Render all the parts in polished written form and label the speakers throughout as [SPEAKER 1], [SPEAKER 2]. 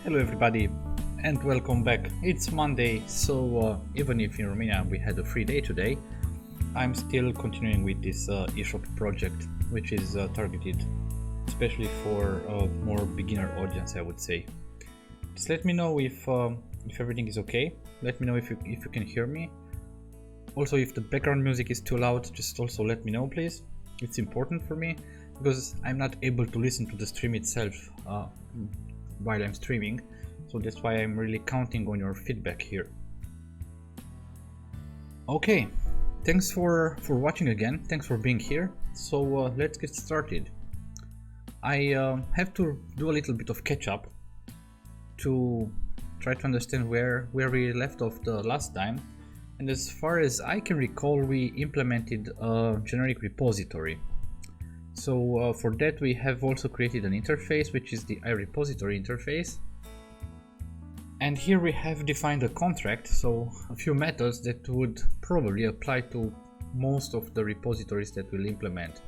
[SPEAKER 1] Hello everybody and welcome back. It's Monday, so even if in Romania we had a free day today, I'm still continuing with this eShop project, which is targeted especially for a more beginner audience, I would say. Just let me know if everything is okay. Let me know if you can hear me. Also, if the background music is too loud, just also let me know, please. It's important for me because I'm not able to listen to the stream itself while I'm streaming, so that's why I'm really counting on your feedback here. Okay, thanks for watching again. Thanks for being here. So let's get started. I have to do a little bit of catch up to try to understand where we left off the last time. And as far as I can recall, we implemented a generic repository. So for that we have also created an interface, which is the iRepository interface. And here we have defined a contract, so a few methods that would probably apply to most of the repositories that we'll implement.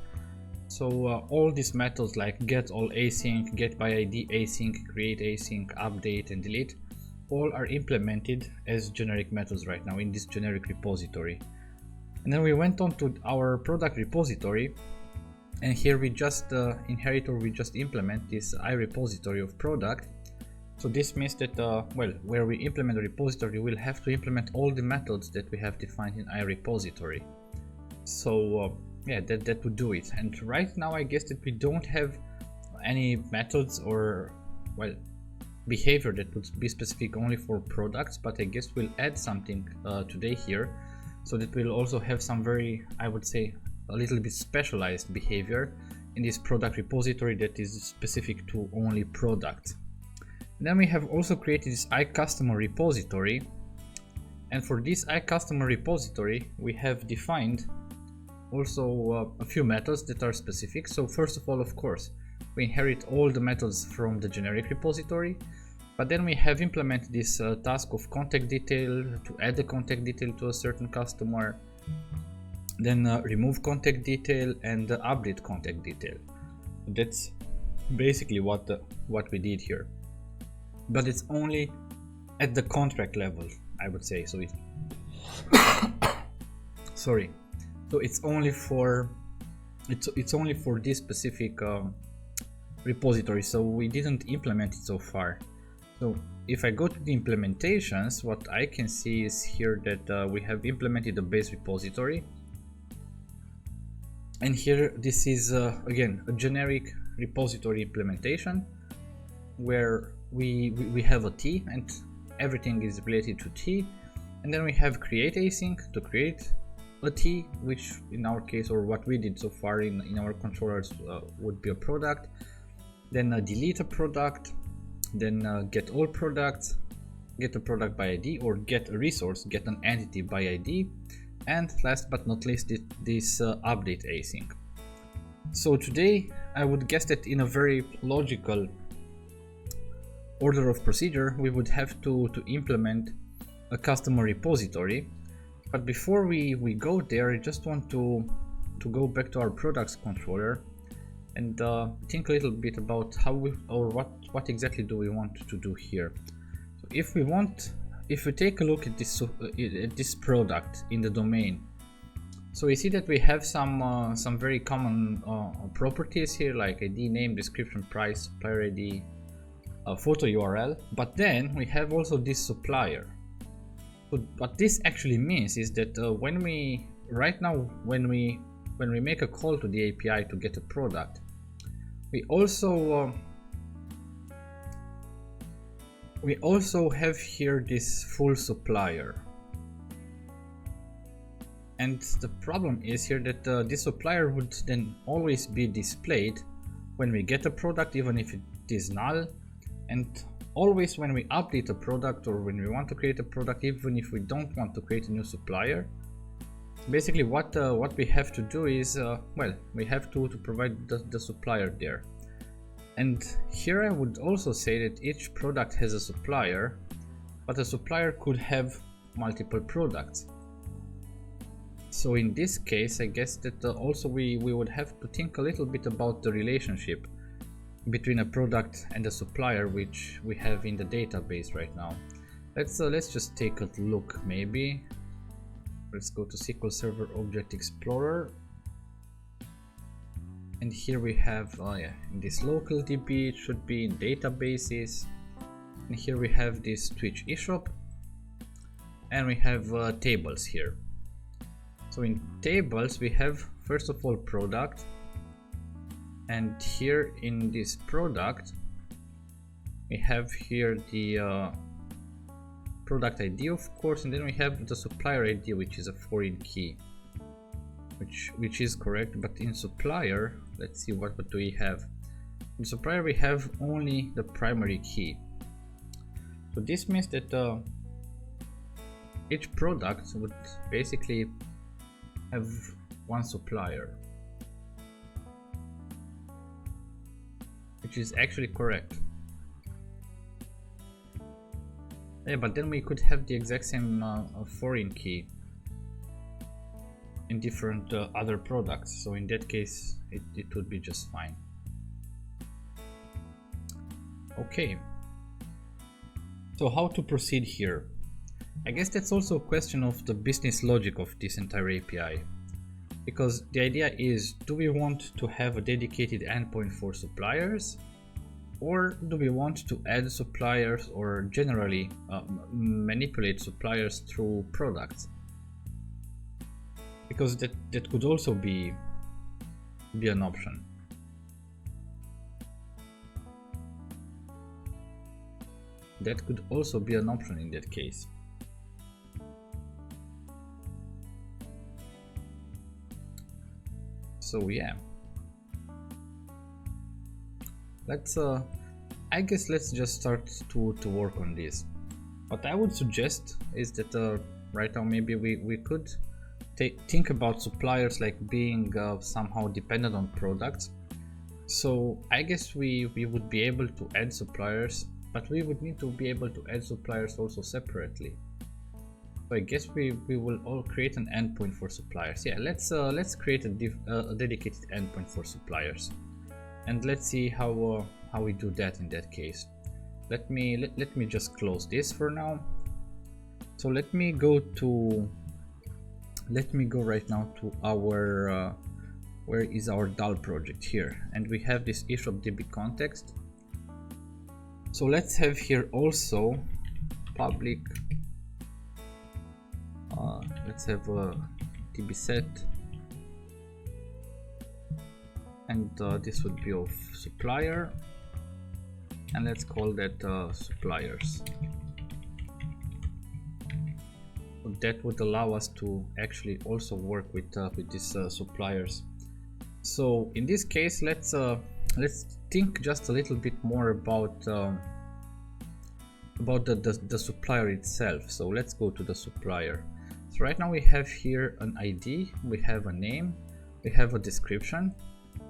[SPEAKER 1] So all these methods like get all async, get by ID async, create async, update and delete, all are implemented as generic methods right now in this generic repository. And then we went on to our product repository, and here we just inherit, or we just implement this iRepository of product. So this means that where we implement a repository, we'll have to implement all the methods that we have defined in iRepository. So yeah, that would do it. And right now I guess that we don't have any methods or behavior that would be specific only for products, but I guess we'll add something today here, so that we'll also have some very, I would say, a little bit specialized behavior in this product repository that is specific to only products. And then we have also created this iCustomer repository, and for this iCustomer repository we have defined also a few methods that are specific. So first of all, of course, we inherit all the methods from the generic repository, but then we have implemented this task of contact detail to add the contact detail to a certain customer, then remove contact detail and update contact detail. That's basically what we did here, but it's only at the contract level, I would say. So sorry, so it's only for this specific repository, so we didn't implement it so far. So if I go to the implementations, what I can see is here that we have implemented the base repository. And here this is again a generic repository implementation where we have a T and everything is related to T, and then we have create async to create a T, which in our case, or what we did so far in our controllers, would be a product, then delete a product, then get all products, get a product by ID, or get a resource, get an entity by ID, and last but not least this update async. So today I would guess that in a very logical order of procedure we would have to implement a customer repository. But before we go there, I just want to go back to our products controller and think a little bit about how what exactly do we want to do here. So if we take a look at this product in the domain, so we see that we have some very common properties here, like ID, name, description, price, supplier ID, photo URL, but then we have also this supplier. So what this actually means is that when we make a call to the API to get a product, we also have here this full supplier. And the problem is here that this supplier would then always be displayed when we get a product, even if it is null, and always when we update a product or when we want to create a product, even if we don't want to create a new supplier. Basically what we have to do is we have to provide the supplier there. And here I would also say that each product has a supplier, but a supplier could have multiple products. So in this case I guess that also we would have to think a little bit about the relationship between a product and a supplier, which we have in the database right now. Let's just take a look. Maybe let's go to SQL Server Object Explorer, and here we have in this local DB it should be in databases, and here we have this Twitch eShop, and we have tables here. So in tables we have first of all product, and here in this product we have here the product ID, of course, and then we have the supplier ID, which is a foreign key, which is correct. But in supplier, let's see what do we have. In supplier we have only the primary key, so this means that each product would basically have one supplier, which is actually correct. Yeah, but then we could have the exact same foreign key in different other products, so in that case it would be just fine. Okay, so how to proceed here? I guess that's also a question of the business logic of this entire API, because the idea is, do we want to have a dedicated endpoint for suppliers, or do we want to add suppliers or generally manipulate suppliers through products? Because that could also be an option. That could also be an option in that case. So yeah, I guess let's just start to work on this. What I would suggest is that right now maybe we could think about suppliers like being somehow dependent on products. So I guess we would be able to add suppliers, but we would need to be able to add suppliers also separately. So I guess we will all create an endpoint for suppliers. Yeah, let's create a dedicated endpoint for suppliers, and let's see how we do that in that case. Let me just close this for now. So let me go right now to our where is our DAL project here, and we have this eShop DB context. So let's have here also public. Let's have a DB set, and this would be of supplier, and let's call that suppliers. So that would allow us to actually also work with these suppliers. So in this case, let's think just a little bit more about the supplier itself. So let's go to the supplier. So right now we have here an ID, we have a name, we have a description.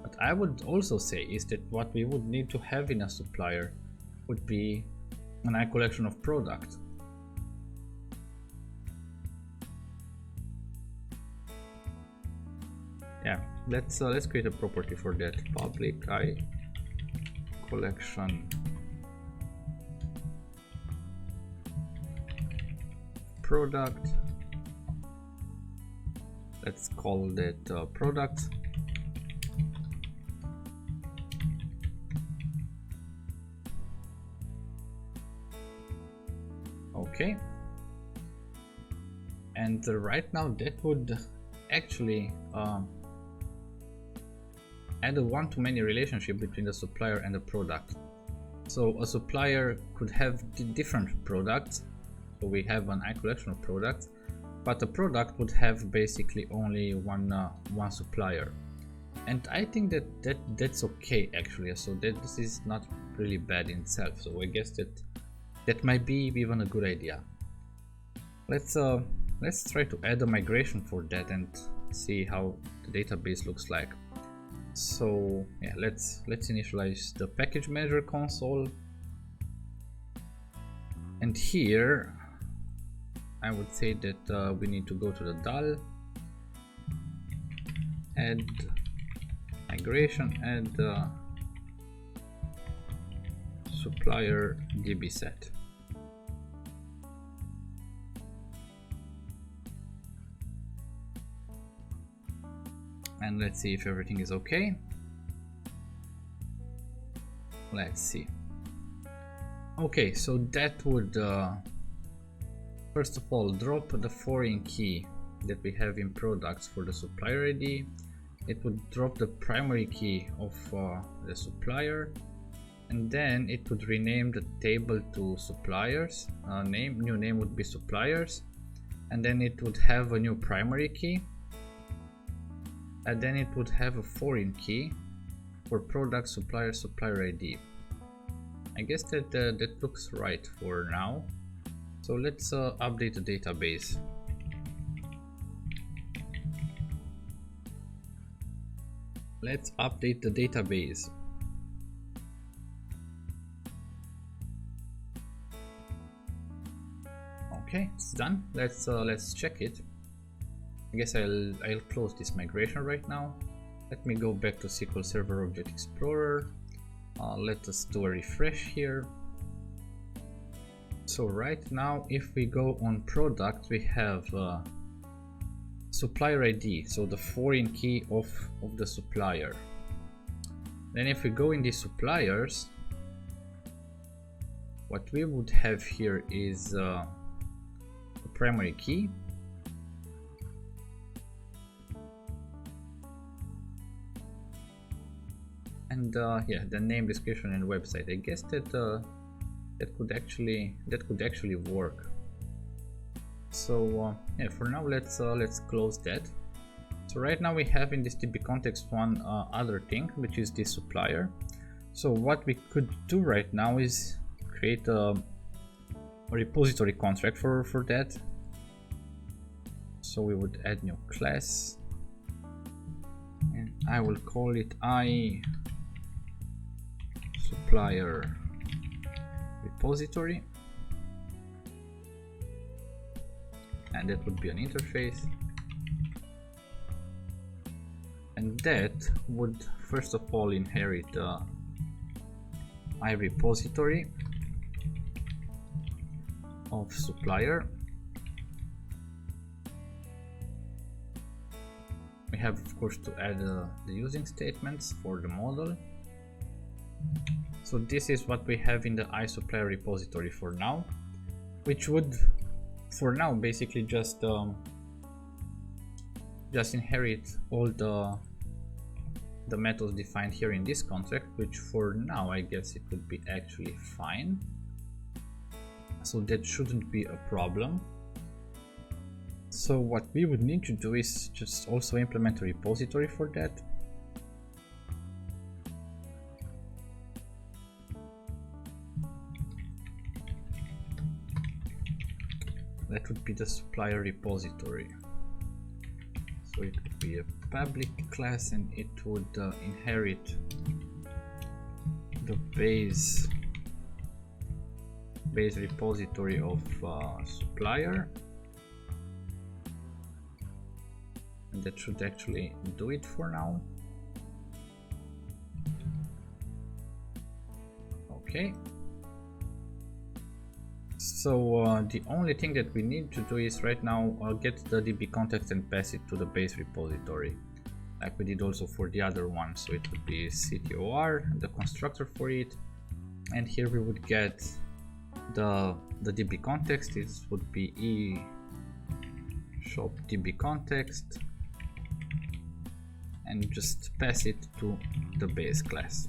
[SPEAKER 1] What I would also say is that what we would need to have in a supplier would be an I collection of product. Yeah, let's create a property for that. Public I collection product. Let's call that product. Okay, and right now that would actually add a one-to-many relationship between the supplier and the product. So a supplier could have different products, so we have an I collection of products, but the product would have basically only one supplier. And I think that's okay actually, so that this is not really bad in itself. So I guess that might be even a good idea. Let's try to add a migration for that and see how the database looks like. So yeah, let's initialize the package manager console, and here I would say that we need to go to the DAL, add migration, and supplier DB set. And let's see if everything is okay. Let's see. Okay, so that would first of all drop the foreign key that we have in products for the supplier ID. It would drop the primary key of the supplier, and then it would rename the table to suppliers. New name would be suppliers, and then it would have a new primary key, and then it would have a foreign key for product supplier ID. I guess that that looks right for now. So let's update the database. Let's update the database. Okay, it's done. Let's check it. I guess I'll close this migration right now. Let me go back to SQL Server Object Explorer. Let us do a refresh here. So right now, if we go on product, we have supplier ID, so the foreign key of the supplier. Then if we go in the suppliers, what we would have here is the primary key, and yeah, the name, description, and website. I guess that that could actually work. So yeah, for now let's close that. So right now we have in this DB context one other thing, which is the supplier. So what we could do right now is create a repository contract for that. So we would add new class, and I will call it supplier repository, and that would be an interface, and that would first of all inherit repository of supplier. We have of course to add the using statements for the model. So this is what we have in the iSupplier repository for now, which would for now basically just inherit all the methods defined here in this contract, which for now I guess it would be actually fine. So that shouldn't be a problem. So what we would need to do is just also implement a repository for that. That would be the supplier repository. So it would be a public class, and it would inherit the base repository of supplier, and that should actually do it for now. Okay. So the only thing that we need to do is right now get the DB context and pass it to the base repository, like we did also for the other one. So it would be CTOR, the constructor for it, and here we would get the DB context. This would be eShop DB context, and just pass it to the base class.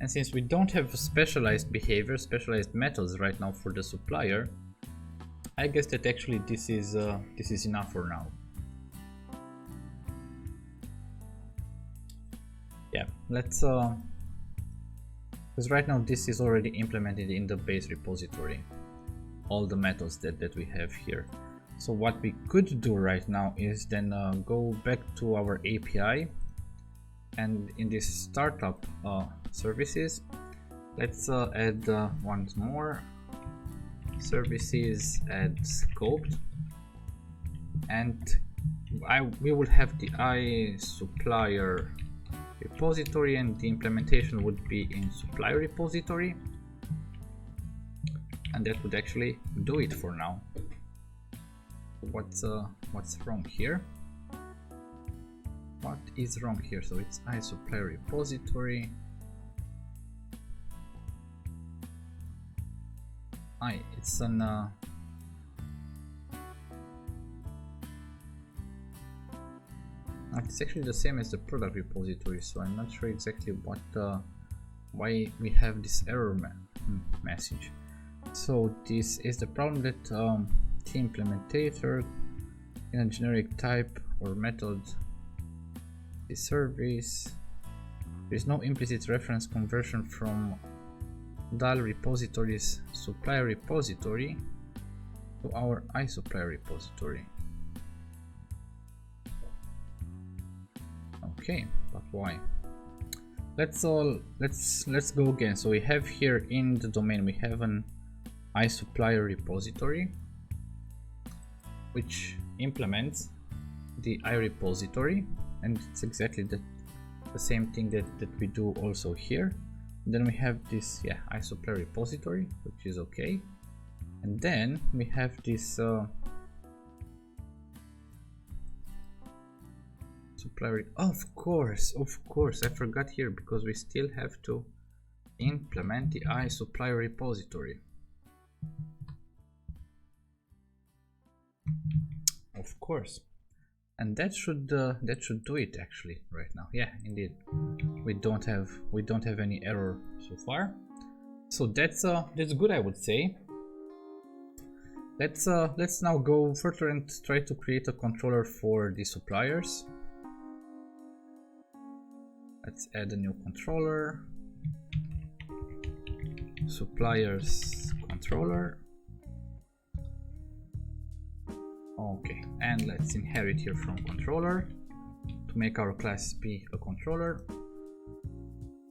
[SPEAKER 1] And since we don't have specialized behavior, specialized methods right now for the supplier, I guess that actually this is enough for now. Yeah, let's because right now this is already implemented in the base repository, all the methods that we have here. So what we could do right now is then go back to our API, and in this startup services, let's add once more services, add scoped, and we will have the iSupplier repository, and the implementation would be in supplier repository, and that would actually do it for now. What's wrong here? What is wrong here? So it's iSupplier repository. It's an it's actually the same as the product repository, so I'm not sure exactly what why we have this error message. So this is the problem that the implementator in a generic type or method the service, there is no implicit reference conversion from DAL repository's supplier repository to our iSupplier repository. Okay, but why? Let's go again. So we have here in the domain we have an iSupplier repository which implements the iRepository, and it's exactly the same thing that we do also here. And then we have this iSupplier repository, which is okay, and then we have this supplier. Of course, I forgot here, because we still have to implement the iSupplier repository. Of course, and that should do it actually right now. Yeah, indeed, we don't have any error so far, so that's good, I would say. Let's now go further and try to create a controller for the suppliers. Let's add a new controller, suppliers controller. Okay, and let's inherit here from controller to make our class be a controller.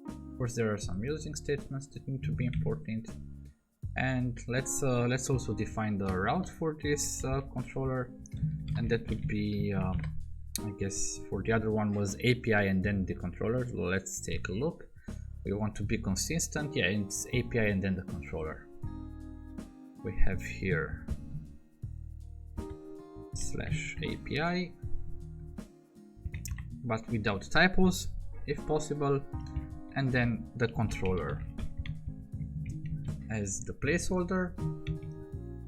[SPEAKER 1] Of course, there are some using statements that need to be important, and let's also define the route for this controller, and that would be I guess for the other one was API and then the controller. Let's take a look. We want to be consistent. Yeah, it's API and then the controller. We have here /API, but without typos if possible, and then the controller as the placeholder.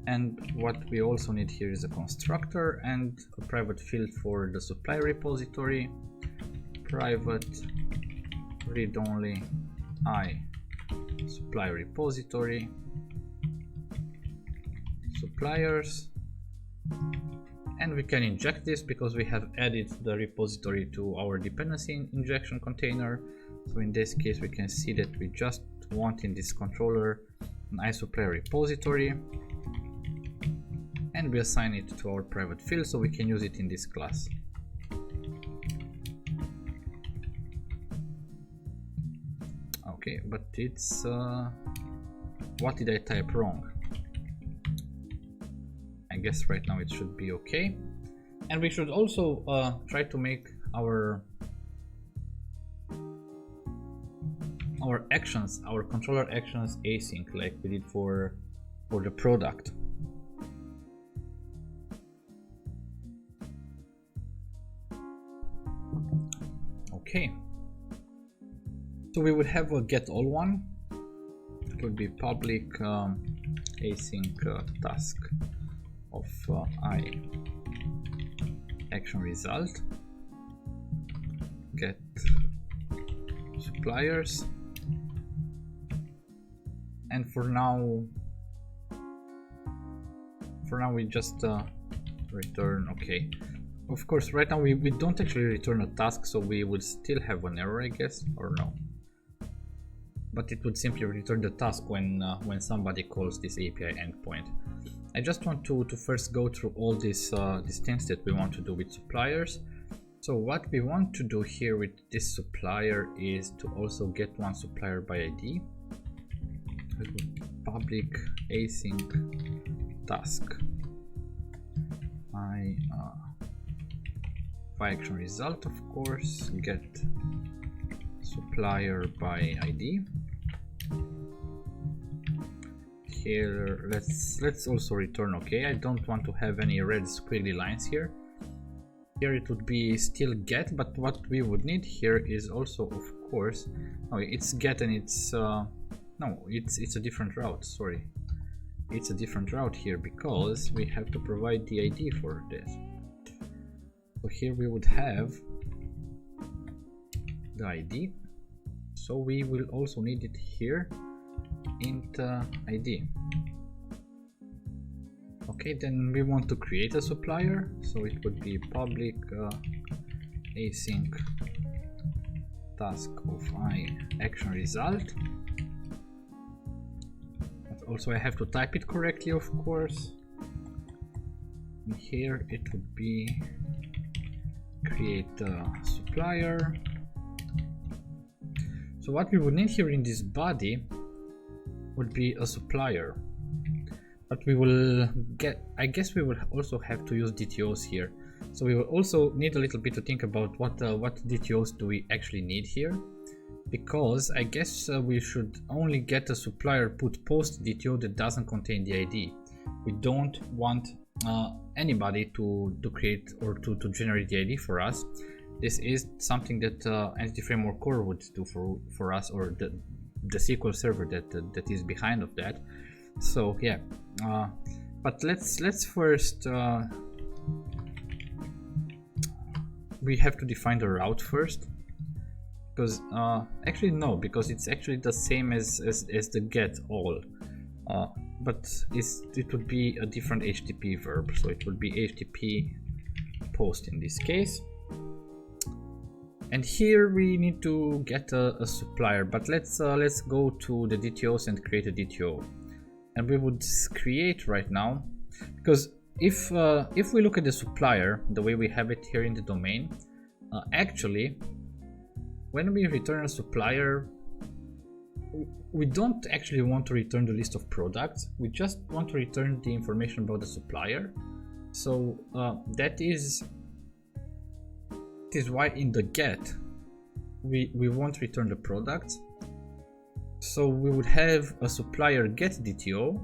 [SPEAKER 1] And what we also need here is a constructor and a private field for the supplier repository, private read-only iSupplier repository suppliers, and we can inject this because we have added the repository to our dependency injection container. So in this case we can see that we just want in this controller an iSupplier repository, and we assign it to our private field so we can use it in this class. Okay, but it's what did I type wrong? I guess right now it should be okay. And we should also try to make our actions, our controller actions, async like we did for the product. Okay, so we would have a get all one. It would be public async task of I action result, get suppliers, and for now we just return okay. Of course, right now we don't actually return a task, so we would still have an error, I guess, or no. But it would simply return the task when somebody calls this API endpoint. I just want to first go through all these things that we want to do with suppliers. So what we want to do here with this supplier is to also get one supplier by ID. Public async task. action result, of course, get supplier by ID. Here let's also return okay. I don't want to have any red squiggly lines here. Here it would be still get, but what we would need here is also, of course, oh, it's get, and it's no, it's a different route. Sorry, it's a different route here because we have to provide the ID for this. So here we would have the ID, so we will also need it here int ID. Okay, then we want to create a supplier, so it would be public async task of I action result. But also I have to type it correctly, of course. And here it would be create a supplier. So what we would need here in this body would be a supplier. But we will get, I guess we will also have to use DTOs here. So we will also need a little bit to think about what DTOs do we actually need here. Because I guess we should only get a supplier put post DTO that doesn't contain the ID. We don't want anybody to create or to generate the ID for us. This is something that Entity Framework Core would do for us, or the SQL server that is behind of that. So yeah, but let's first we have to define the route first, because actually no, because it's actually the same as the get all, but it would be a different HTTP verb, so it would be HTTP post in this case. And here we need to get a supplier, but let's go to the DTOs and create a DTO. And we would create right now, because if we look at the supplier the way we have it here in the domain, actually when we return a supplier, we don't actually want to return the list of products, we just want to return the information about the supplier. So that is why in the get we won't return the products. So we would have a supplier get DTO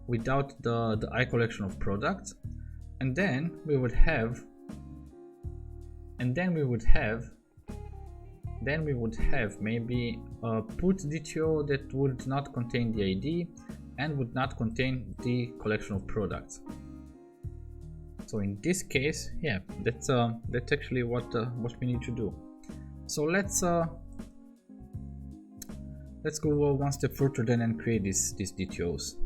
[SPEAKER 1] without the I collection of products, and then we would have maybe a put DTO that would not contain the ID and would not contain the collection of products. So in this case, yeah, that's actually what we need to do. So let's go one step further then and create these DTOs.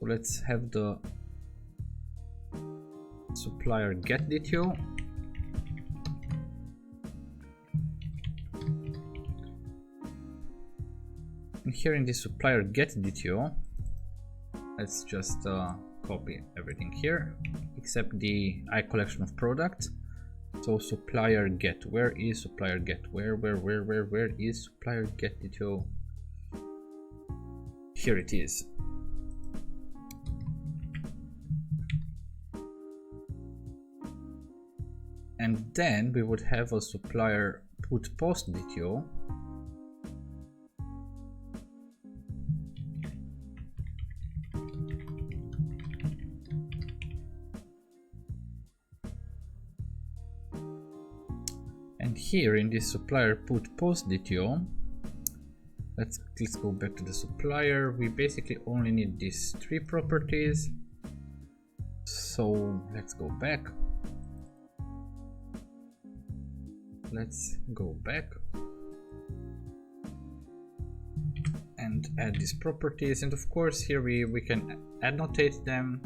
[SPEAKER 1] So let's have the supplier get DTO. And here in this supplier get DTO, let's just copy everything here except the I collection of products. So supplier get, where is supplier get? Where is supplier get DTO? Here it is. And then we would have a supplier put post DTO. Here in this supplier put post DTO, let's go back to the supplier. We basically only need these three properties, so let's go back. Let's go back and add these properties, and of course here we can annotate them.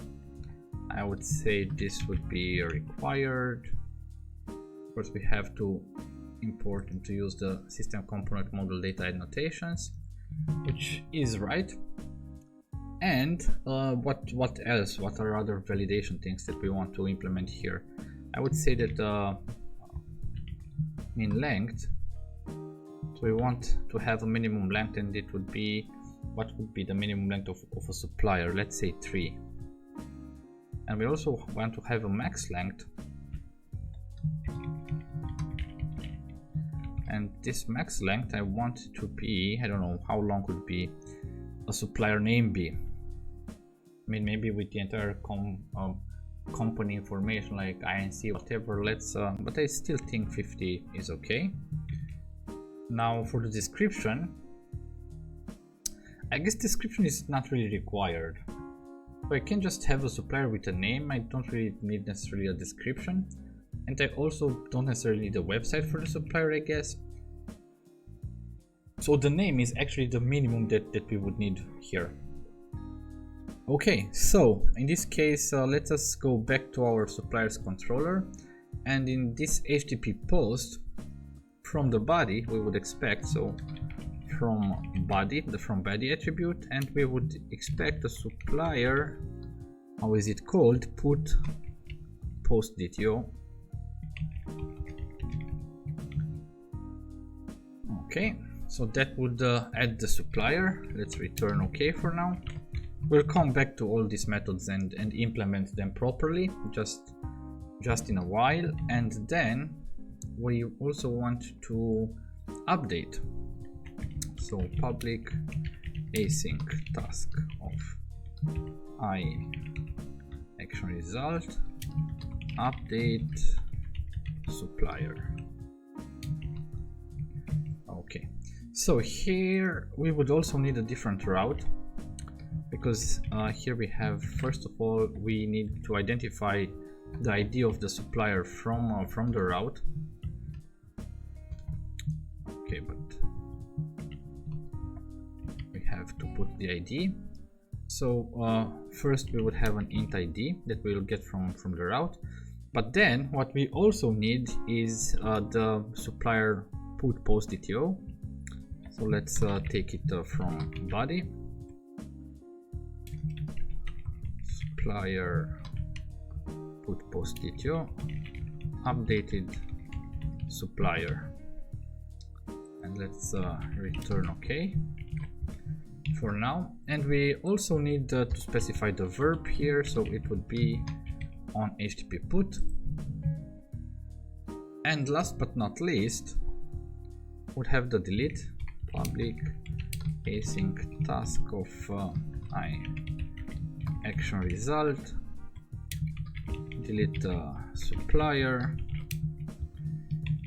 [SPEAKER 1] I would say this would be required. Of course we have to import and to use the system component model data annotations, which is right. And what else? What are other validation things that we want to implement here? I would say that min length. So we want to have a minimum length, and it would be, what would be the minimum length of a supplier? Let's say 3. And we also want to have a max length. and this max length I want to be, I don't know how long would be a supplier name be. I mean, maybe with the entire company information like INC, whatever, let's but I still think 50 is okay. Now for the description, I guess description is not really required. So I can just have a supplier with a name. I don't really need necessarily a description, and I also don't necessarily need a website for the supplier, I guess. So the name is actually the minimum that we would need here. Okay, so in this case, let us go back to our suppliers controller, and in this HTTP post from the body we would expect, so from body, the from body attribute, and we would expect a supplier, how is it called, put post DTO. Okay, so that would add the supplier. Let's return okay for now. We'll come back to all these methods and implement them properly just in a while. And then we also want to update. So public async task of I action result update supplier. Okay, so here we would also need a different route, because here we have, first of all, we need to identify the ID of the supplier from the route. Okay, but we have to put the ID. So first we would have an int ID that we will get from the route, but then what we also need is the supplier put post DTO. So let's take it from body. Supplier put post DTO updated supplier, and let's return okay for now. And we also need to specify the verb here, so it would be on HTTP put. And last but not least, would have the delete public async task of I action result delete supplier.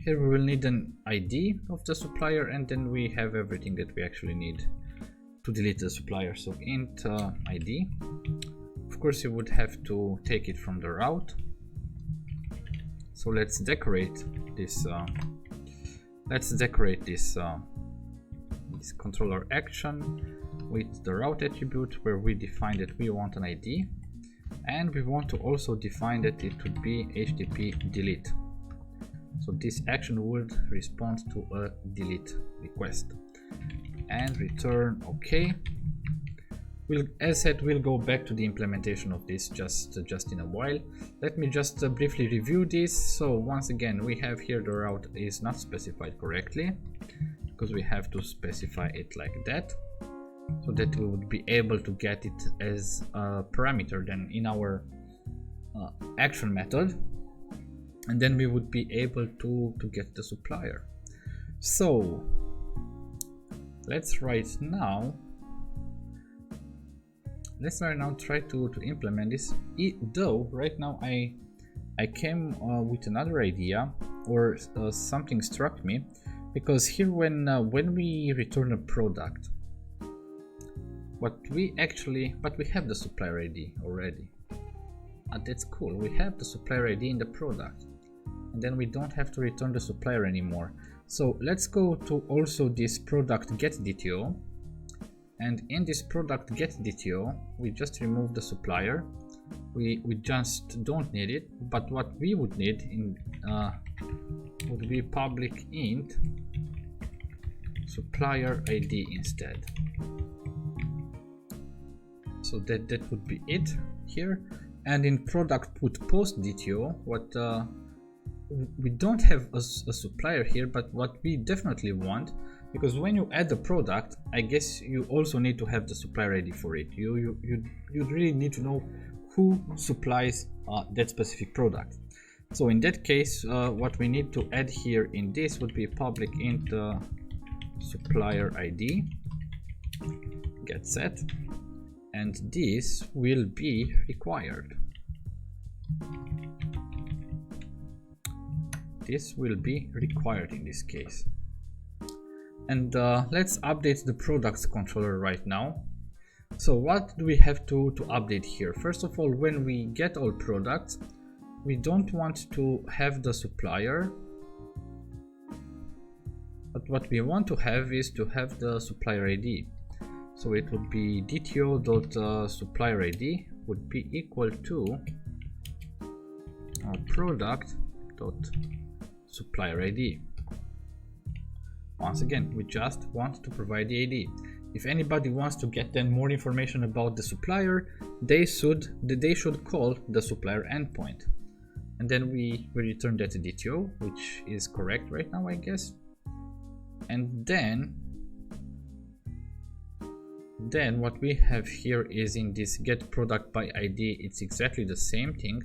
[SPEAKER 1] Here we will need an ID of the supplier, and then we have everything that we actually need to delete the supplier. So int ID. Of course you would have to take it from the route. So let's decorate this this controller action with the route attribute, where we define that we want an ID, and we want to also define that it would be HTTP delete. So this action would respond to a delete request, and return okay. As said, we'll go back to the implementation of this just in a while. Let me just briefly review this. So once again, we have here the route is not specified correctly, because we have to specify it like that, so that we would be able to get it as a parameter then in our action method, and then we would be able to get the supplier. So let's right now try to implement this, though right now I came with another idea, or something struck me, because here when we return a product, but we have the supplier ID already. That's cool, we have the supplier ID in the product, and then we don't have to return the supplier anymore. So let's go to also this product get DTO, and in this product get DTO we just remove the supplier. We just don't need it, but what we would need in would be public int supplier ID instead. So that would be it here. And in product put post DTO, what we don't have a supplier here, but what we definitely want, because when you add the product, I guess you also need to have the supplier ID for it. You'd really need to know who supplies that specific product. So in that case, what we need to add here in this would be public int supplier ID get set, and this will be required. This will be required in this case. And let's update the products controller right now. So what do we have to update here? First of all, when we get all products, we don't want to have the supplier, but what we want to have is to have the supplier ID. So it would be dto.supplier ID would be equal to product.supplier ID. Once again, we just want to provide the ID. If anybody wants to get then more information about the supplier, they should call the supplier endpoint. And then we return that to DTO, which is correct right now, I guess. And then what we have here is in this get product by ID, it's exactly the same thing.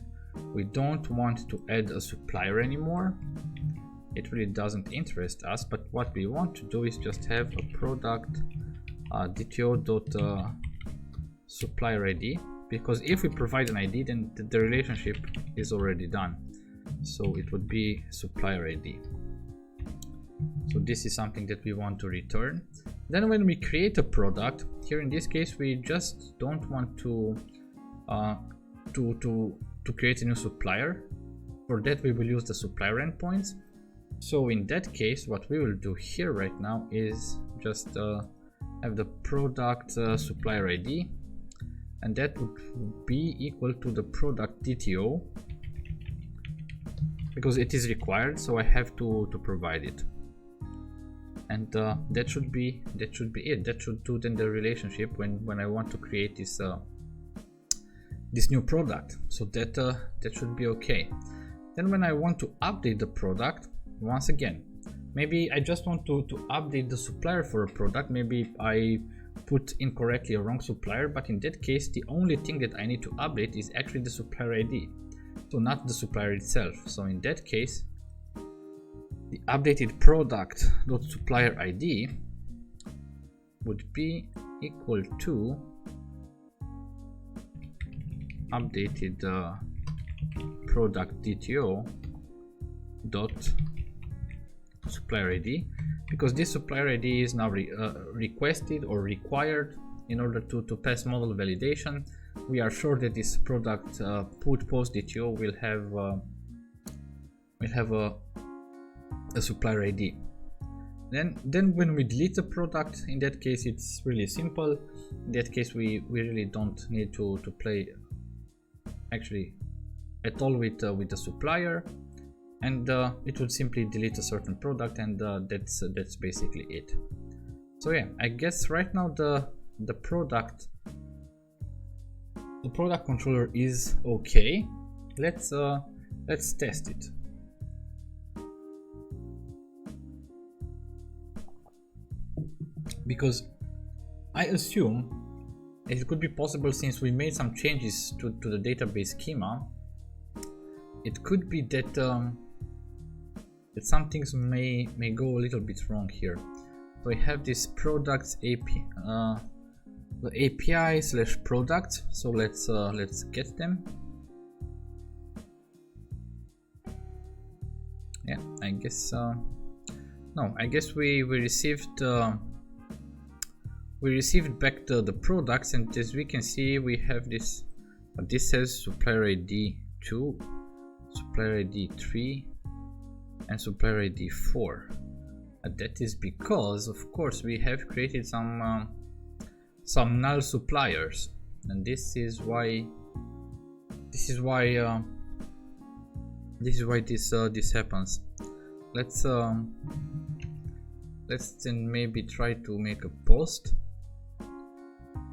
[SPEAKER 1] We don't want to add a supplier anymore. It really doesn't interest us, but what we want to do is just have a product dto.supplier ID, because if we provide an ID, then the relationship is already done. So it would be supplier ID. So this is something that we want to return. Then when we create a product, here in this case, we just don't want to create a new supplier. For that, we will use the supplier endpoints. So in that case, what we will do here right now is just have the product supplier ID, and that would be equal to the product DTO, because it is required, so I have to provide it. And that should be it. That should do then the relationship when I want to create this this new product. So that should be okay. Then when I want to update the product, once again, maybe I just want to update the supplier for a product. Maybe I put incorrectly a wrong supplier, but in that case, the only thing that I need to update is actually the supplier ID, so not the supplier itself. So in that case, the updated product.supplier ID would be equal to updated product DTO dot supplier ID, because this supplier ID is now requested or required in order to pass model validation. We are sure that this product put post DTO will have a supplier ID. Then when we delete the product, in that case it's really simple. In that case we really don't need to play actually at all with the supplier, and it would simply delete a certain product, and that's basically it. So yeah, I guess right now the product controller is okay. Let's test it. Because I assume it could be possible, since we made some changes to the database schema, it could be that that some things may go a little bit wrong here. So we have this products API, the API / products. So let's get them. Yeah, I guess no, I guess we received back the products, and as we can see, we have this. This says supplier ID 2, supplier ID 3, and supplier ID 4. That is because, of course, we have created some null suppliers, and this is why this happens. Let's then maybe try to make a post.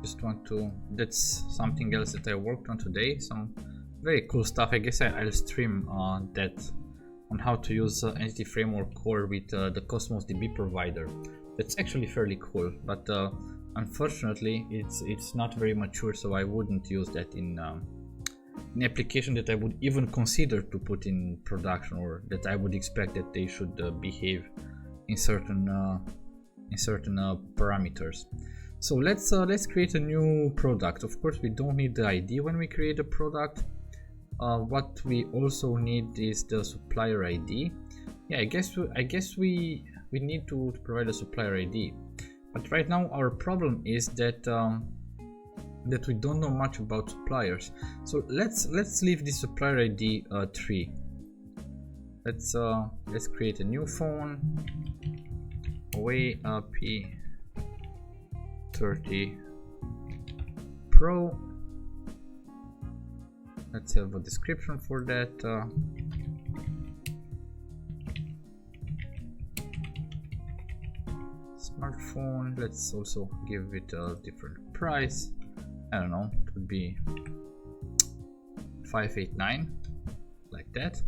[SPEAKER 1] Just want to, that's something else that I worked on today, some very cool stuff. I guess I'll stream that on how to use Entity Framework Core with the Cosmos DB provider. That's actually fairly cool, but unfortunately it's not very mature, so I wouldn't use that in an application that I would even consider to put in production, or that I would expect that they should behave in certain parameters. So let's create a new product. Of course, we don't need the ID when we create a product. What we also need is the supplier ID. Yeah, I guess we need to provide a supplier ID. But right now our problem is that that we don't know much about suppliers. So let's leave the supplier ID 3. Let's create a new phone. Huawei P30 Pro. Let's have a description for that. Smartphone. Let's also give it a different price. I don't know, it would be 589, like that.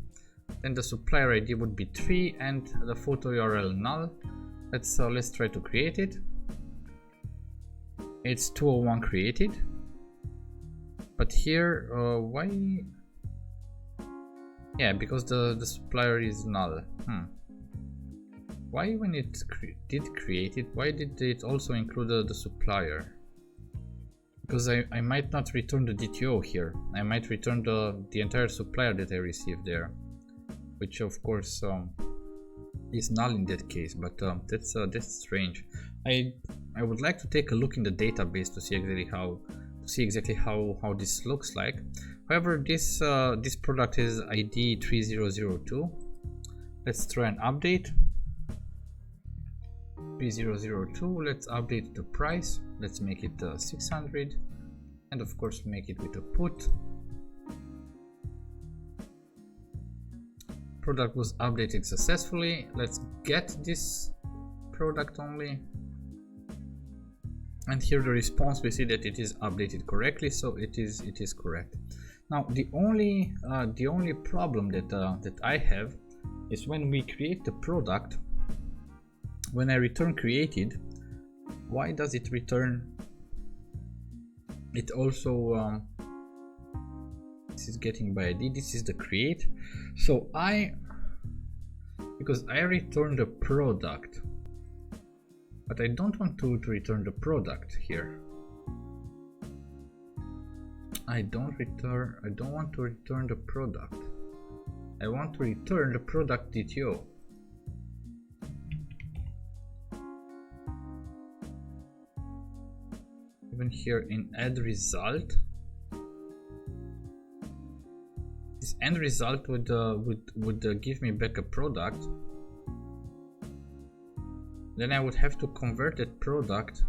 [SPEAKER 1] Then the supplier ID would be 3 and the photo URL null. Let's try to create it. It's 201 created, but here why? Yeah, because the supplier is null. Why, when it did create it, why did it also include the supplier? Because I might not return the DTO here. I might return the entire supplier that I received there, which of course is null in that case. But that's strange. I would like to take a look in the database to see exactly how this looks like. However, this product is ID 3002. Let's try and update. 3002. Let's update the price. Let's make it 600, and of course make it with a put. Product was updated successfully. Let's get this product only, and here the response, we see that it is updated correctly, so it is correct. Now the only problem that I have is when we create the product. When I return created, why does it return? It also this is getting by ID. This is the create. So because I returned the product, but I don't want to return the product here. I don't want to return the product. I want to return the product DTO. Even here in add result, this end result would give me back a product. Then I would have to convert that product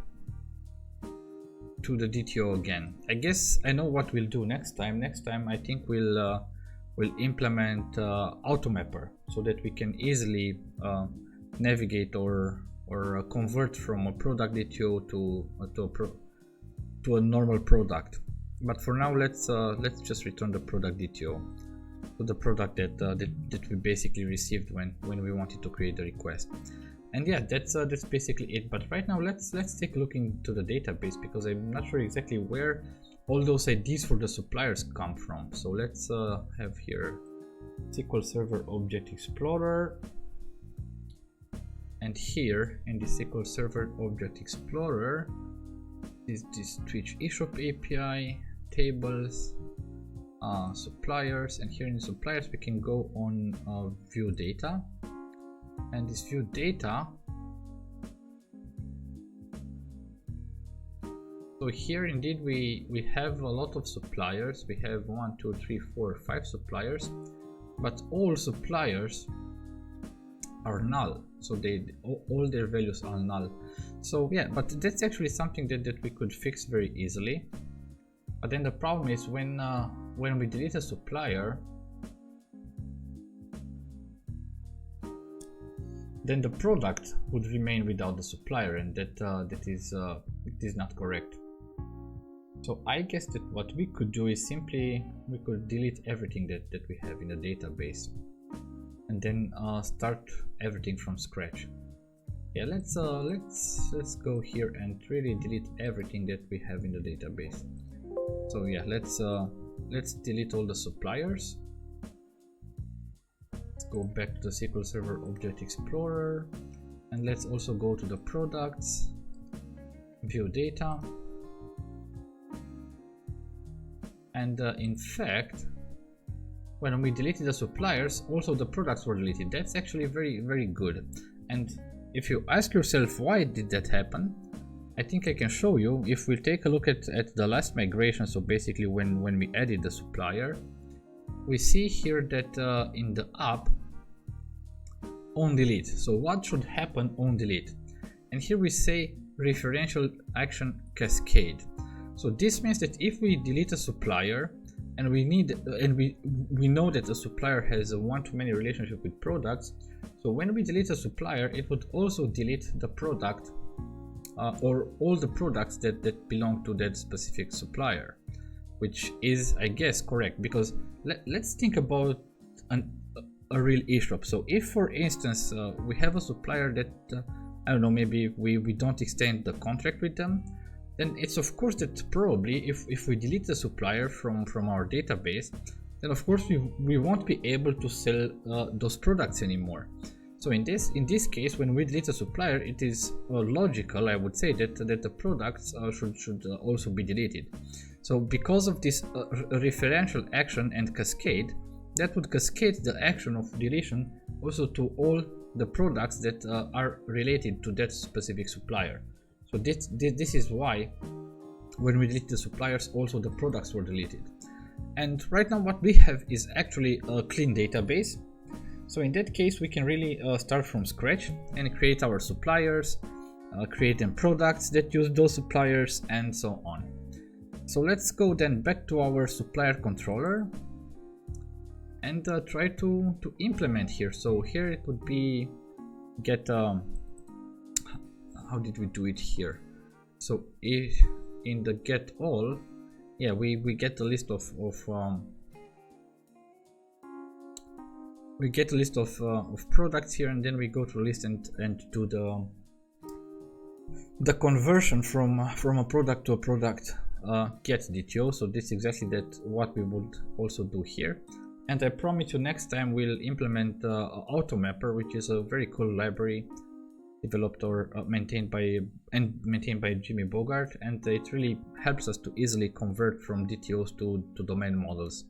[SPEAKER 1] to the DTO again. I guess I know what we'll do next time. Next time I think we'll implement automapper, so that we can easily navigate or convert from a product DTO to a normal product. But for now, let's just return the product DTO to the product that we basically received when we wanted to create the request. And yeah, that's basically it. But right now, let's take a look into the database, because I'm not sure exactly where all those IDs for the suppliers come from. So let's have here SQL Server Object Explorer, and here in the SQL Server Object Explorer is this Twitch eShop API, tables, suppliers, and here in the suppliers we can go on view data, and this view data, so here indeed we have a lot of suppliers. We have 1, 2, 3, 4, 5 suppliers, but all suppliers are null, so all their values are null. So yeah, but that's actually something that we could fix very easily. But then the problem is when we delete a supplier, then the product would remain without the supplier, and that is not correct. So I guess that what we could do is simply we could delete everything that we have in the database, and then start everything from scratch. Yeah, let's go here and really delete everything that we have in the database. So yeah, let's let's delete all the suppliers. Let's go back to the SQL Server Object Explorer, and let's also go to the products, view data, and in fact, when we deleted the suppliers, also the products were deleted. That's actually very good. And if you ask yourself why did that happen, I think I can show you. If we take a look at the last migration, so basically when we added the supplier, we see here that in the app, on delete. So what should happen on delete? And here we say referential action cascade. So this means that if we delete a supplier, and we know that a supplier has a one-to-many relationship with products, so when we delete a supplier, it would also delete the product or all the products that belong to that specific supplier, which is, I guess, correct, because let's think about a real eShop. So if, for instance, we have a supplier that I don't know, maybe we don't extend the contract with them, then it's of course that probably if we delete the supplier from our database, then of course we won't be able to sell those products anymore. So in this case, when we delete a supplier, it is logical, I would say, that the products should also be deleted. So because of this referential action and cascade, that would cascade the action of deletion also to all the products that are related to that specific supplier. So this is why when we delete the suppliers, also the products were deleted. And right now what we have is actually a clean database. So in that case, we can really start from scratch and create our suppliers, create them products that use those suppliers, and so on. So let's go then back to our supplier controller and try to implement here. So here it would be get how did we do it here? So if in the get all, yeah, we get the list of we get a list of products here, and then we go to the list and do the conversion from a product to a product get DTO. So this is exactly what we would also do here. And I promise you next time we'll implement Automapper, which is a very cool library developed or maintained by Jimmy Bogart, and it really helps us to easily convert from DTOs to domain models.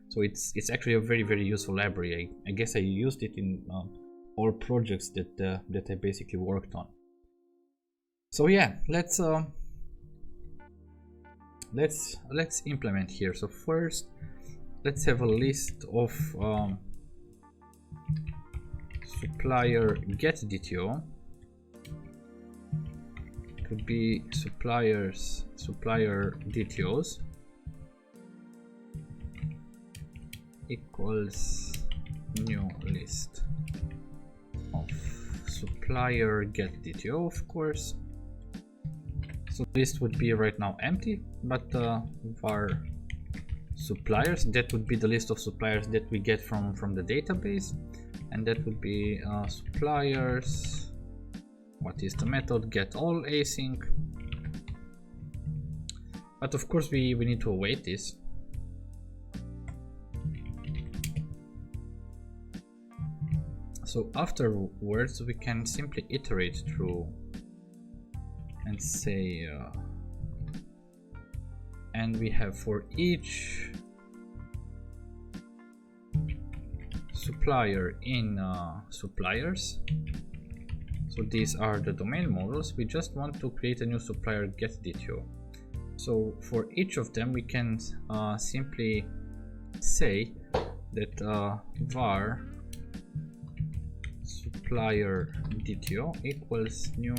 [SPEAKER 1] So it's actually a very useful library. I guess I used it in all projects that I basically worked on. So yeah, let's implement here. So first, let's have a list of supplier get DTO. Could be supplier DTOs equals new list of supplier get DTO, of course. So this would be right now empty, but var suppliers, that would be the list of suppliers that we get from the database, and that would be suppliers. What is the method? Get all async. But of course we need to await this. So afterwards we can simply iterate through and say and we have for each supplier in suppliers. So these are the domain models. We just want to create a new supplier get DTO. So for each of them we can simply say that var supplier DTO equals new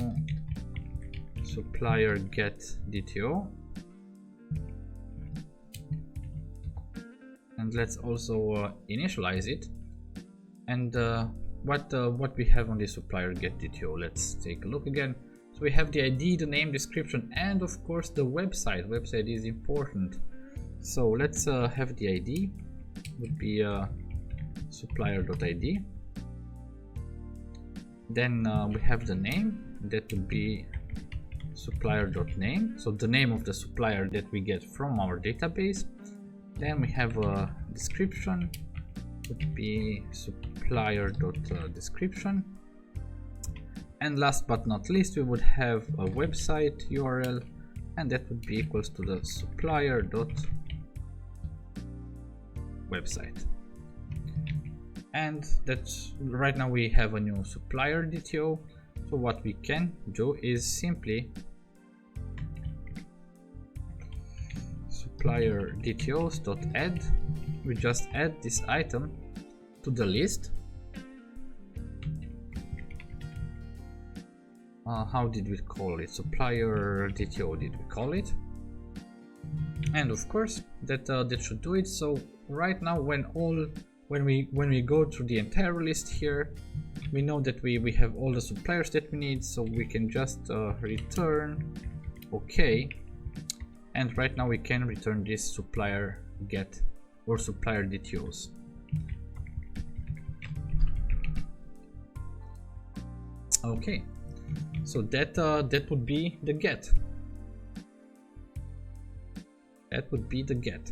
[SPEAKER 1] supplier get DTO, and let's also initialize it. And what we have on the supplier get DTO, let's take a look again. So we have the ID, the name, description, and of course the website. Website is important. So let's have the ID would be supplier.id. Then we have the name, that would be supplier.name, so the name of the supplier that we get from our database. Then we have a description, would be supplier.description. And last but not least, we would have a website URL, and that would be equals to the supplier.website. And that's right now we have a new supplier DTO. So what we can do is simply supplier DTOs.add. We just add this item to the list. How did we call it? Supplier DTO did we call it? And of course that should do it. So right now when we go through the entire list here, we know that we have all the suppliers that we need, so we can just return OK. And right now we can return this supplier get or supplier DTOs. Okay, so that would be the get. That would be the get.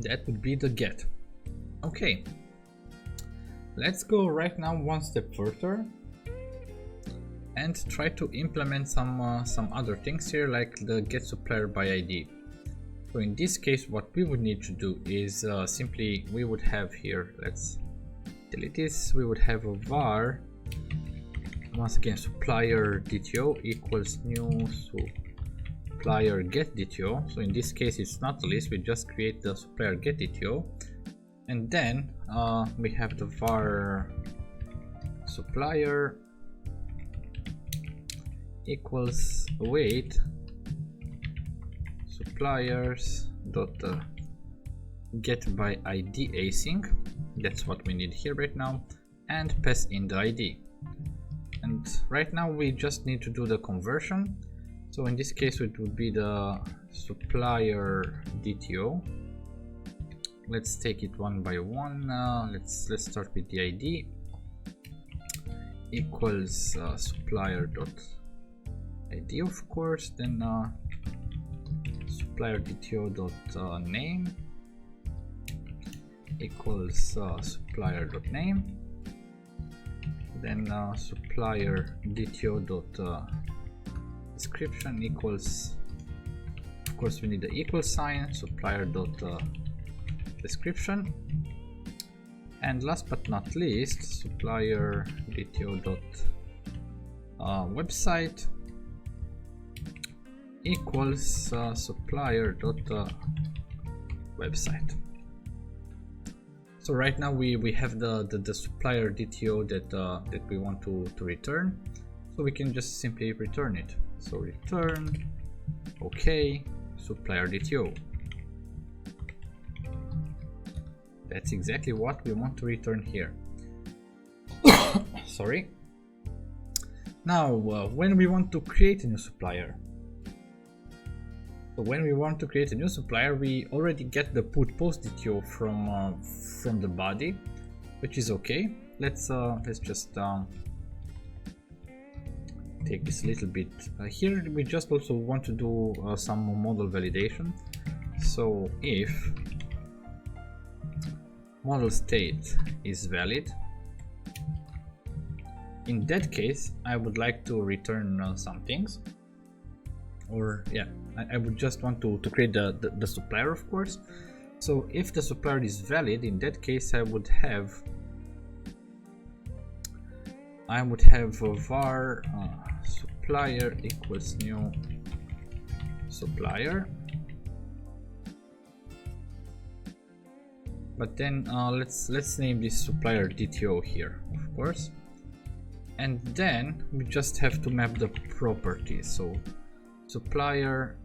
[SPEAKER 1] That would be the get. Okay, let's go right now one step further and try to implement some other things here, like the get supplier by ID. So in this case, what we would need to do is simply we would have here, let's delete this, we would have a var, once again supplier DTO equals new supplier get DTO. So in this case it's not a list, we just create the supplier get DTO, and then we have the var supplier equals await suppliers dot get by ID async. That's what we need here right now, and pass in the ID. And right now we just need to do the conversion. So in this case it would be the supplier DTO. Let's take it one by one. Let's start with the ID equals supplier dot ID, of course, then supplier DTO dot name equals supplier dot name, then supplier DTO dot description equals, of course we need the equal sign, supplier dot description, and last but not least supplier DTO dot website equals supplier dot website. So right now we have the supplier DTO that we want to return, so we can just simply return it. So return OK supplier DTO. That's exactly what we want to return here. Sorry. Now when we want to create a new supplier, so when we want to create a new supplier, we already get the put post DTO from the body, which is okay. Let's just take this a little bit. Here we just also want to do some model validation. So if model state is valid, in that case I would like to return some things, or yeah, I would just want to create the supplier, of course. So if the supplier is valid, in that case I would have a var supplier equals new supplier, but then let's name this supplier DTO here, of course, and then we just have to map the properties. So supplier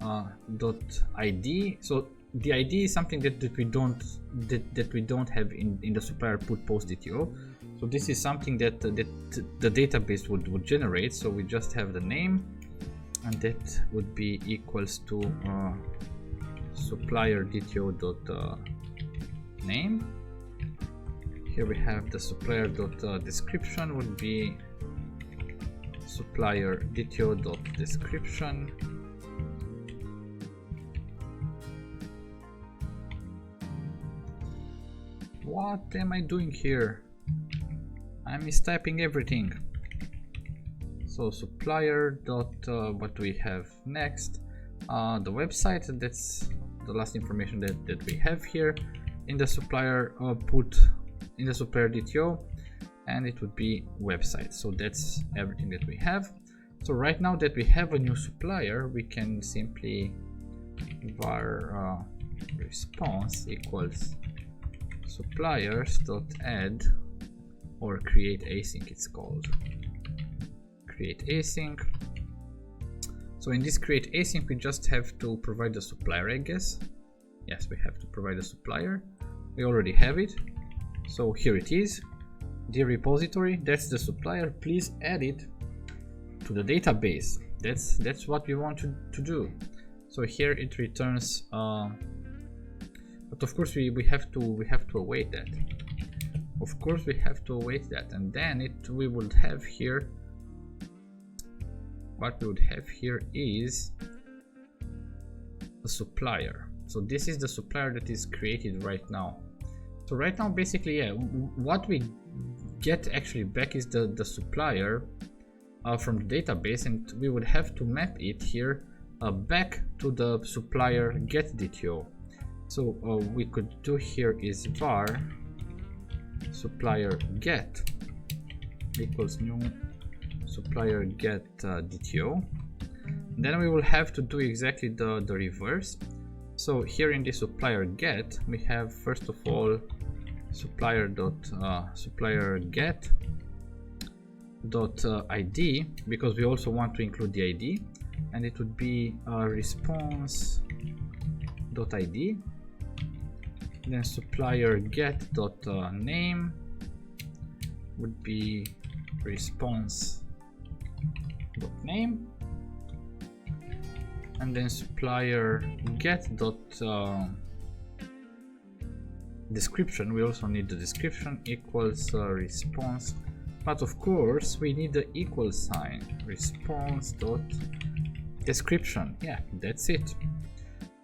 [SPEAKER 1] dot ID. So the ID is something that we don't have in the supplier put post DTO. So this is something that the database would generate. So we just have the name, and that would be equals to supplier DTO dot name. here we have the supplier.description would be supplier dto.description. What am I doing here? I'm mistyping everything. So supplier dot what do we have next? The website, that's the last information that we have here. In the supplier put in the supplier DTO, and it would be website. So that's everything that we have. So right now that we have a new supplier, we can simply var response equals suppliers.add or create async, it's called create async. So in this create async, we just have to provide the supplier, I guess. Yes, we have to provide the supplier. We already have it. So here it is. Dear repository, that's the supplier. Please add it to the database. That's what we want to do. So here it returns, but of course we have to await that. Of course we have to await that, and then we would have here. What we would have here is a supplier. So this is the supplier that is created right now. So right now, basically, yeah, what we get actually back is the supplier from the database, and we would have to map it here back to the supplier get DTO. So we could do here is var supplier get equals new supplier get DTO. Then we will have to do exactly the reverse. So here in the supplier get, we have first of all supplier get dot ID, because we also want to include the ID, and it would be response dot ID. Then supplier get dot name would be response dot name, and then supplier get dot description. We also need the description equals response, but of course we need the equal sign, response dot description. Yeah, that's it.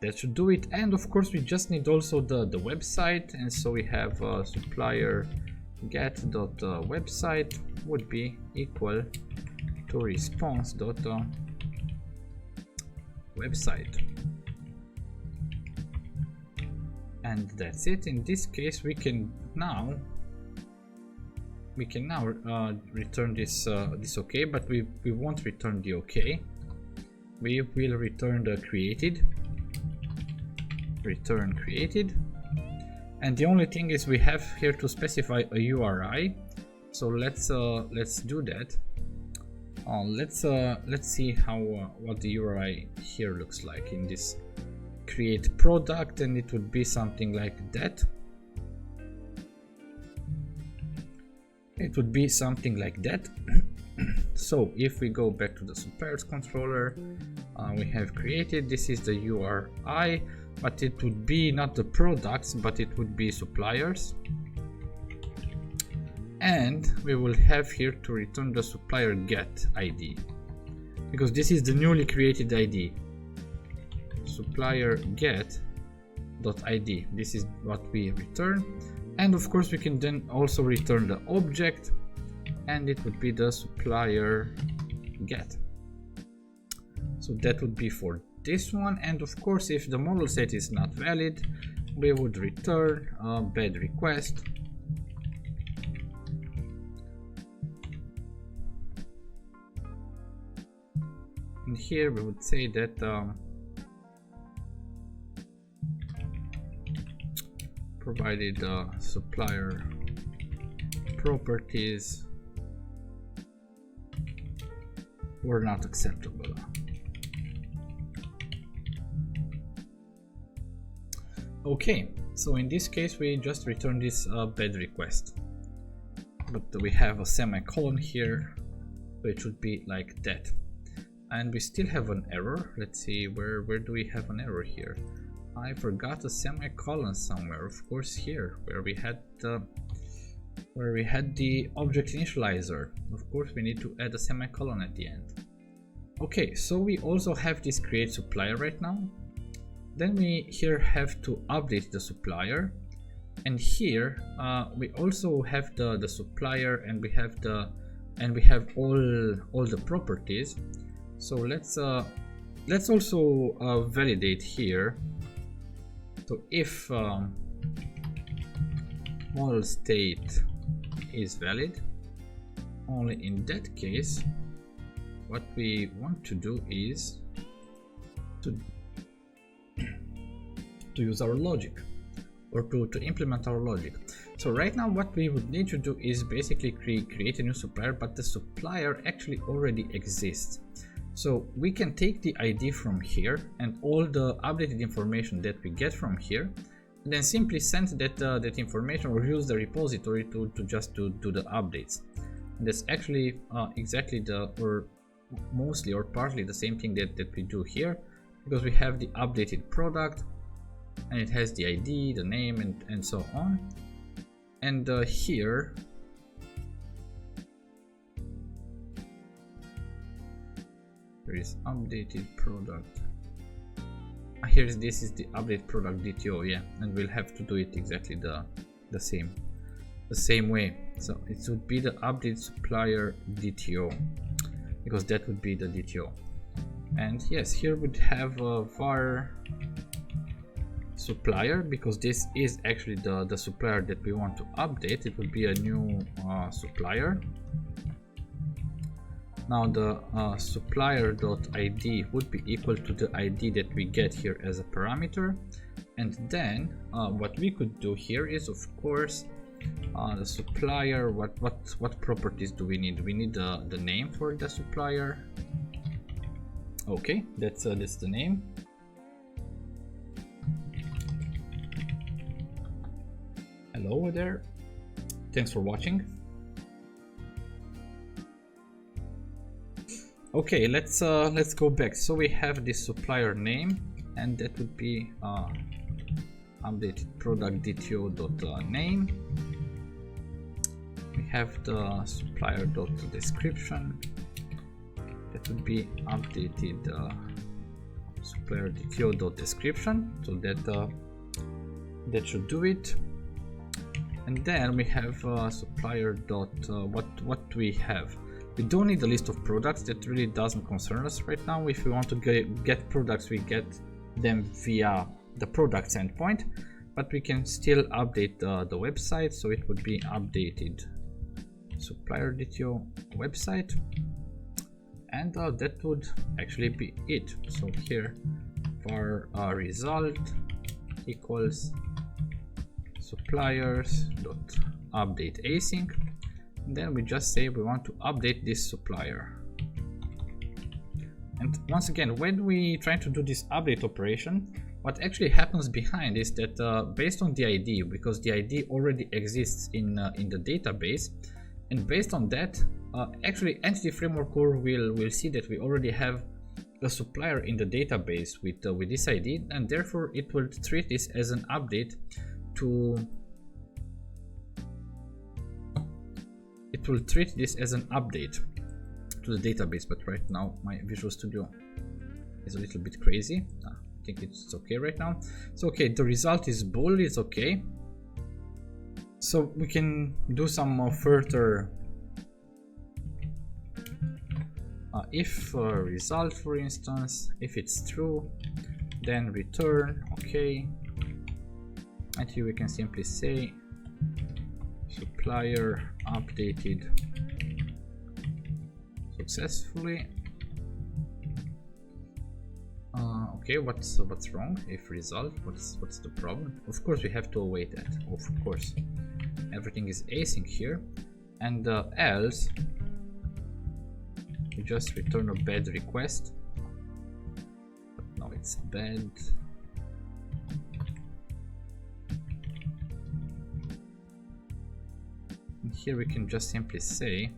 [SPEAKER 1] That should do it. And of course we just need also the website, and so we have supplier get dot website would be equal to response dot website, and that's it. In this case we can now return this this OK, but we won't return the OK. We will return the created, return created, and the only thing is we have here to specify a URI. So let's do that. Let's see how what the URI here looks like in this create product, and it would be something like that. It would be something like that. So if we go back to the suppliers controller, we have created, this is the URI, but it would be not the products, but it would be suppliers. And we will have here to return the supplier get ID, because this is the newly created ID. Supplier get dot ID, this is what we return. And of course we can then also return the object, and it would be the supplier get. So that would be for this one. And of course if the model set is not valid, we would return a bad request. And here we would say that provided supplier properties were not acceptable. Okay, so in this case we just return this bad request, but we have a semicolon here, so it should be like that. And we still have an error. Let's see, where do we have an error here? I forgot a semicolon somewhere. Of course here, where we had the where we had the object initializer. Of course, we need to add a semicolon at the end. Okay, so we also have this create supplier right now. Then we here have to update the supplier, and here we also have the supplier, and we have all the properties. So let's also validate here. So if all state is valid, only in that case what we want to do is to use our logic, or to implement our logic. So right now what we would need to do is basically create a new supplier, but the supplier actually already exists. So we can take the ID from here and all the updated information that we get from here, and then simply send that information, or use the repository to just do the updates. And that's actually exactly or mostly or partly the same thing that we do here, because we have the updated product and it has the ID, the name, and so on. And here there is updated product. This is the update product DTO, yeah, and we'll have to do it exactly the same way. So it would be the update supplier DTO, because that would be the DTO. And yes, here we'd have a var supplier, because this is actually the supplier that we want to update. It would be a new supplier. Now the supplier.id would be equal to the ID that we get here as a parameter. And then what we could do here is, of course, the supplier, what properties do we need? We need the name for the supplier. Okay, that's the name. Hello there, thanks for watching. Okay, let's go back. So we have this supplier name, and that would be updated product DTO.name. We have the supplier.description. That would be updated supplier DTO.description. So that should do it. And then we have supplier what we have. We don't need a list of products. That really doesn't concern us right now. If we want to get products, we get them via the products endpoint, but we can still update the website. So it would be updated supplier DTO website, and that would actually be it. So here var result equals suppliers.update async. And then we just say we want to update this supplier. And once again, when we try to do this update operation, what actually happens behind is that based on the ID, because the ID already exists in the database, and based on that, actually Entity Framework Core will see that we already have a supplier in the database with this ID, and therefore it will treat this as an update to the database. But right now my Visual Studio is a little bit crazy. I think it's okay right now. So okay, the result is bool, it's okay. So we can do some further if result, for instance, if it's true, then return, okay. And here we can simply say supplier updated successfully. Okay, what's wrong? If result, what's the problem? Of course we have to await that. Of course, everything is async here. And else we just return a bad request. But now it's bad. And here we can just simply say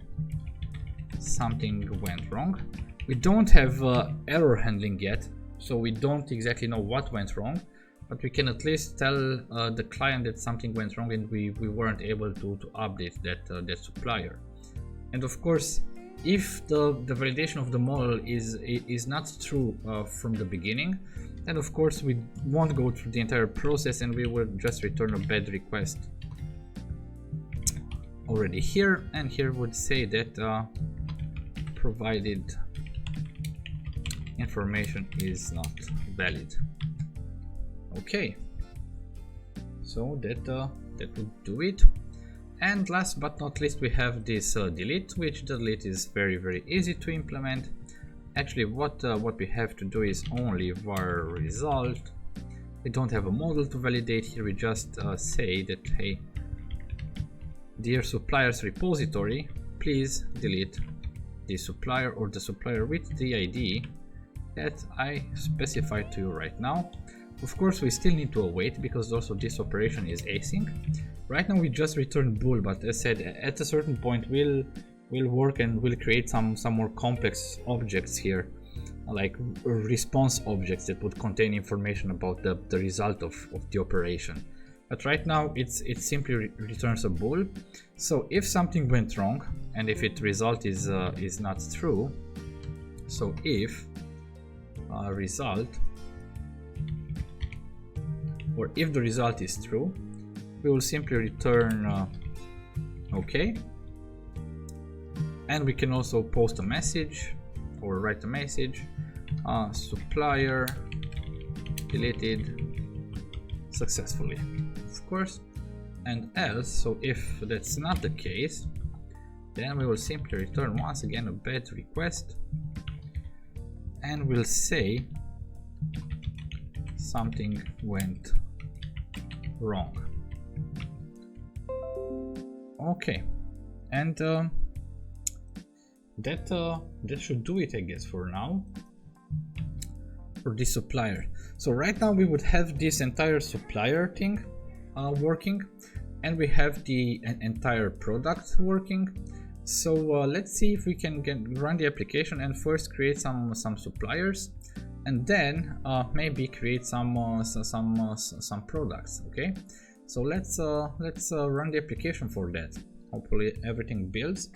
[SPEAKER 1] something went wrong. We don't have error handling yet, so we don't exactly know what went wrong, but we can at least tell the client that something went wrong and we weren't able to update that supplier. And of course, if the validation of the model is not true from the beginning, then of course we won't go through the entire process and we will just return a bad request already here, and here would say that provided information is not valid. Okay, so that would do it. And last but not least, we have this delete, which delete is very easy to implement. Actually, what we have to do is only var result. We don't have a model to validate here. We just say that, hey, dear suppliers repository, please delete the supplier or the supplier with the ID that I specified to you right now. Of course, we still need to await because also this operation is async. Right now we just return bool, but as said, at a certain point we'll work and we'll create some more complex objects here, like response objects that would contain information about the result of the operation. But right now it simply returns a bool. So if something went wrong and if its result is not true, so if result, or if the result is true, we will simply return OK. And we can also post a message or write a message, supplier deleted successfully, of course. And else, so if that's not the case, then we will simply return once again a bad request and we'll say something went wrong. Okay, and that should do it, I guess, for now, for this supplier. So right now we would have this entire supplier thing working, and we have the entire product working. So let's see if we can run the application and first create some suppliers, and then maybe create some products. Okay, so let's run the application for that. Hopefully everything builds,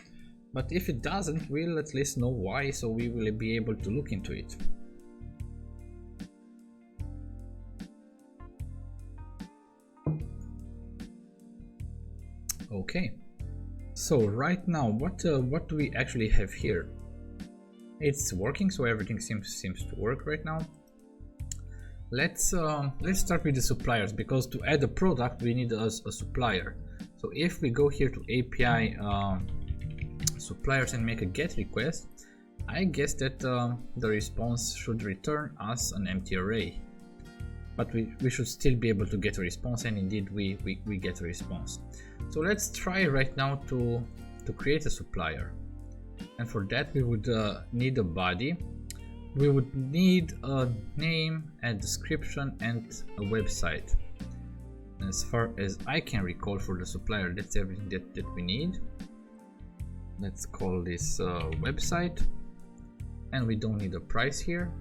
[SPEAKER 1] but if it doesn't, we'll at least know why, so we will be able to look into it. Okay, so right now what do we actually have here? It's working, so everything seems to work right now. Let's start with the suppliers, because to add a product we need a supplier. So if we go here to API suppliers and make a GET request, I guess that the response should return us an empty array, but we should still be able to get a response, and indeed we get a response. So let's try right now to create a supplier, and for that we would need a body. We would need a name, a description, and a website. As far as I can recall, for the supplier, that's everything that we need. Let's call this website, and we don't need a price here.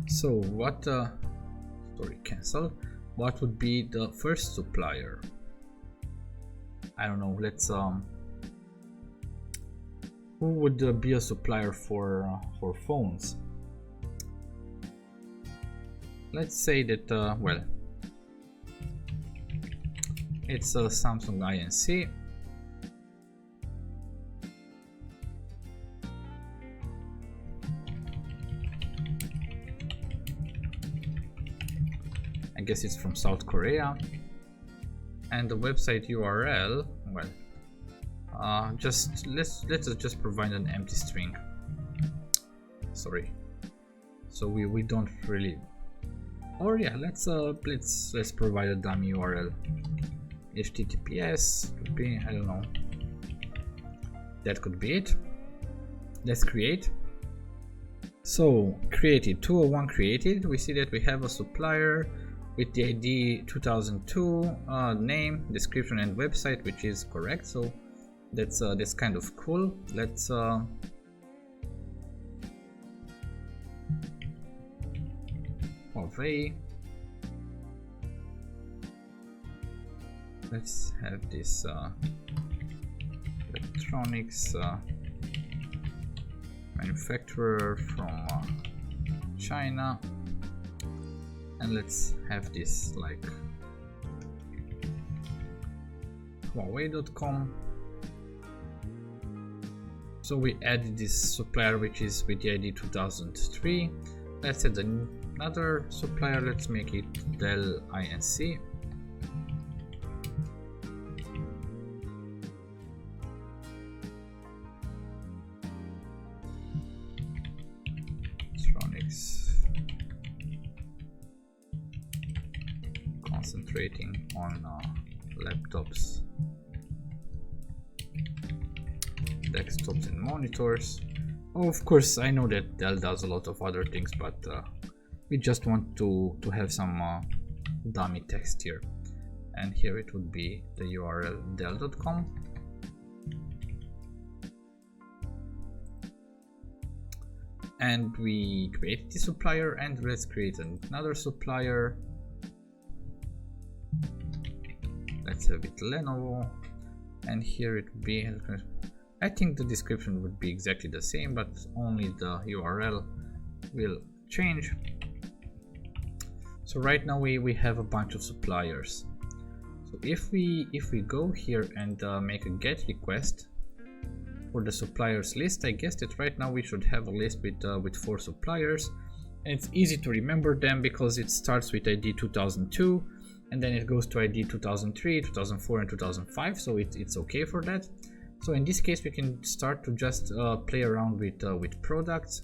[SPEAKER 1] So what sorry, cancel. What would be the first supplier? I don't know, let's who would be a supplier for phones? Let's say that well, it's a Samsung INC. I guess it's from South Korea, and the website URL, well, just let's just provide an empty string. Sorry, so we don't really, or yeah, let's provide a dummy URL. HTTPS could be, I don't know, that could be it. Let's create. So created, 201 created. We see that we have a supplier with the ID 2002, name, description, and website, which is correct. So that's kind of cool. Let's Huawei let's have this electronics manufacturer from China, and let's have this like Huawei.com. So we added this supplier which is with the ID 2003. Let's add another supplier, let's make it Dell Inc. Electronics concentrating on laptops, desktops and monitors. Oh, of course, I know that Dell does a lot of other things, but we just want to have some dummy text here. And here it would be the URL dell.com. And we create the supplier, and let's create another supplier. Let's have it Lenovo, and here it would be, I think the description would be exactly the same, but only the URL will change. So right now we have a bunch of suppliers. So if we go here and make a GET request for the suppliers list, I guess that right now we should have a list with 4 suppliers, and it's easy to remember them because it starts with ID 2002 and then it goes to ID 2003, 2004 and 2005, so it's okay for that. So in this case we can start to just play around with products.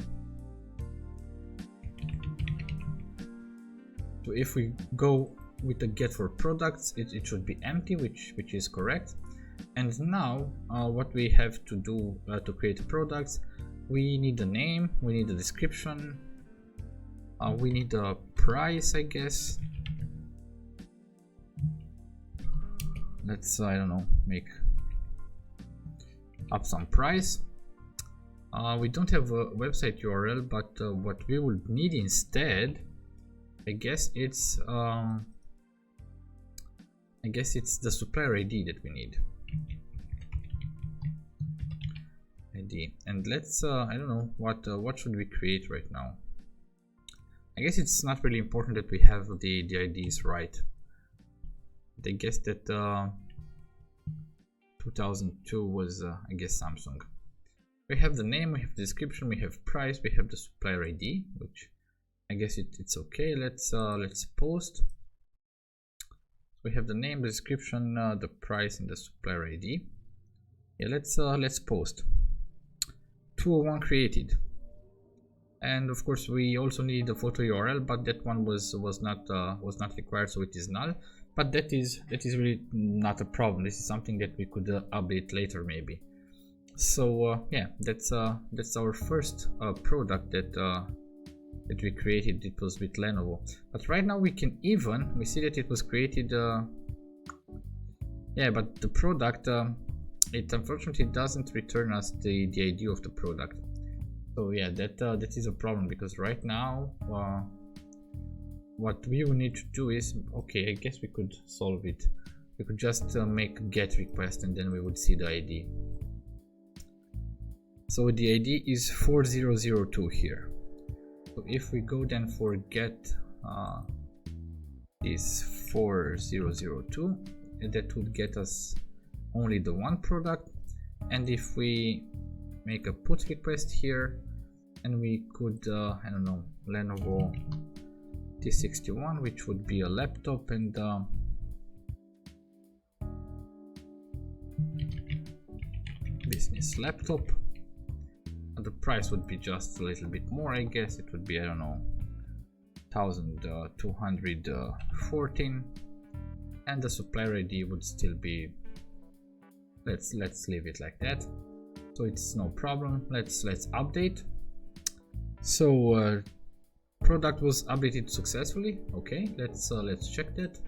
[SPEAKER 1] So if we go with the get for products, it should be empty, which is correct. And now what we have to do to create products, we need a name, we need a description, we need a price, I guess. Let's I don't know, make up some price. We don't have a website URL, but what we would need instead, I guess it's the supplier ID that we need. ID, and let's I don't know what should we create right now. I guess it's not really important that we have the IDs right. I guess that 2002 was I guess Samsung. We have the name, we have the description, we have price, we have the supplier ID, which I guess it's okay. Let's post. We have the name, the description, the price, and the supplier ID. Yeah, let's post. 201 created, and of course we also need a photo URL, but that one was not required, so it is null. But that is really not a problem. This is something that we could update later maybe. So yeah, that's our first product that we created. It was with Lenovo, but right now we see that it was created. Yeah, but the product it unfortunately doesn't return us the ID of the product. So yeah, that is a problem, because right now what we will need to do is, okay, I guess we could solve it. We could just make a GET request, and then we would see the ID. So the ID is 4002 here. So if we go then for GET is 4002, that would get us only the one product. And if we make a put request here, and we could I don't know, Lenovo T61, which would be a laptop, and business laptop, and the price would be just a little bit more, I guess. It would be, I don't know, 1214, and the supplier ID would still be, let's leave it like that, so it's no problem. Let's update. So product was updated successfully. Okay, let's check that.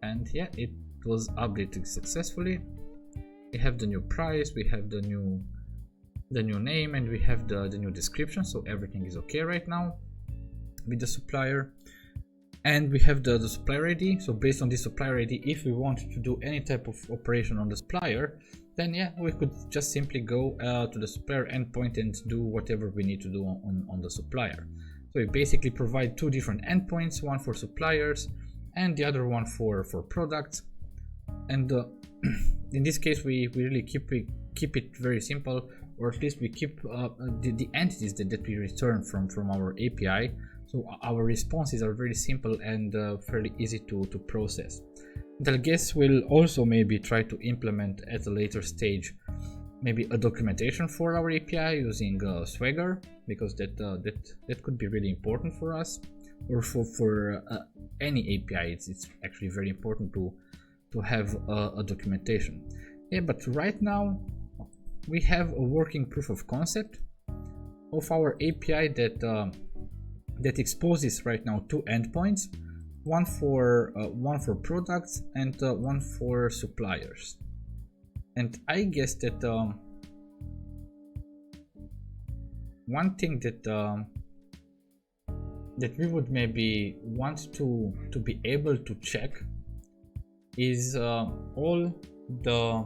[SPEAKER 1] And yeah, it was updated successfully. We have the new price, we have the new name, and we have the new description, so everything is okay right now with the supplier. And we have the supplier ID. So based on this supplier ID, if we want to do any type of operation on the supplier, then yeah, we could just simply go to the supplier endpoint and do whatever we need to do on the supplier. So we basically provide two different endpoints, one for suppliers and the other one for products. And in this case, we really keep it very simple, or at least we keep the entities that we return from our API. So our responses are very simple and fairly easy to process. And I guess we'll also maybe try to implement at a later stage maybe a documentation for our API using Swagger, because that could be really important for us, or for any API. It's actually very important to have a documentation. Yeah, but right now we have a working proof of concept of our API that exposes right now two endpoints, one for products and one for suppliers. And I guess that one thing that we would maybe want to be able to check is all the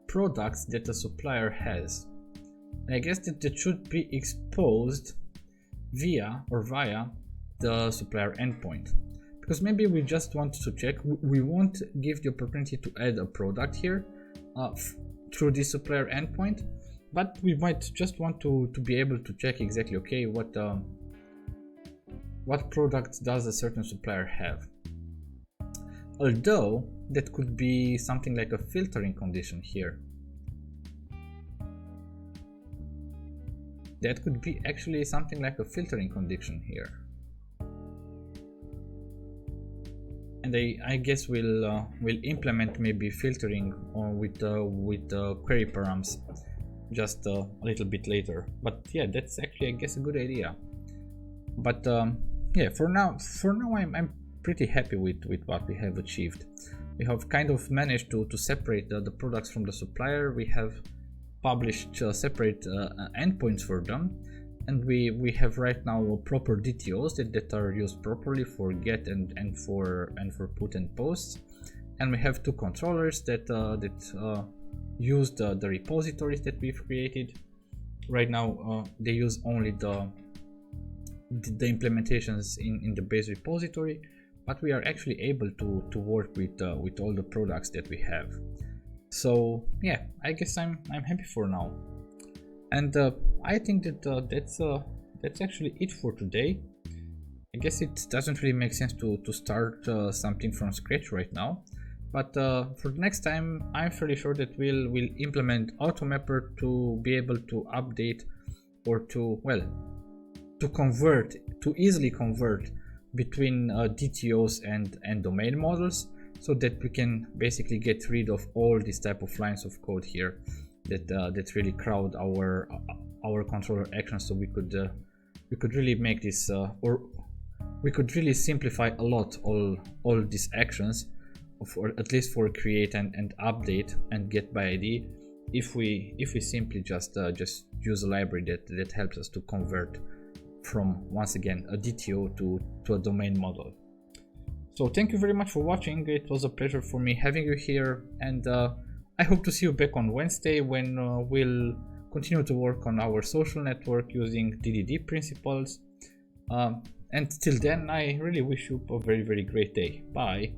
[SPEAKER 1] products that the supplier has. And I guess that should be exposed via the supplier endpoint, because maybe we just want to check. We won't give the opportunity to add a product here through this supplier endpoint, but we might just want to be able to check exactly, okay, what products does a certain supplier have. Although that could be something like a filtering condition here. That could be actually something like a filtering condition here. And I guess we'll implement maybe filtering with query params just a little bit later. But yeah, that's actually, I guess, a good idea. But yeah, for now I'm pretty happy with what we have achieved. We have kind of managed to separate the products from the supplier. We have published separate endpoints for them, and we have right now proper DTOs that are used properly for get and for put and posts, and we have two controllers that use the repositories that we've created. Right now they use only the implementations in the base repository, but we are actually able to work with all the products that we have. So yeah, I guess I'm happy for now, and I think that that's actually it for today. I guess it doesn't really make sense to start something from scratch right now, but for the next time I'm fairly sure that we'll implement AutoMapper to be able to update or to easily convert between DTOs and domain models, so that we can basically get rid of all these type of lines of code here that really crowd our controller actions. So we could really make this or we could really simplify a lot all these actions, or at least for create and update and get by ID, if we simply just use a library that helps us to convert from, once again, a DTO to a domain model. So thank you very much for watching. It was a pleasure for me having you here, and I hope to see you back on Wednesday when we'll continue to work on our social network using DDD principles. And till then, I really wish you a very, very great day. Bye.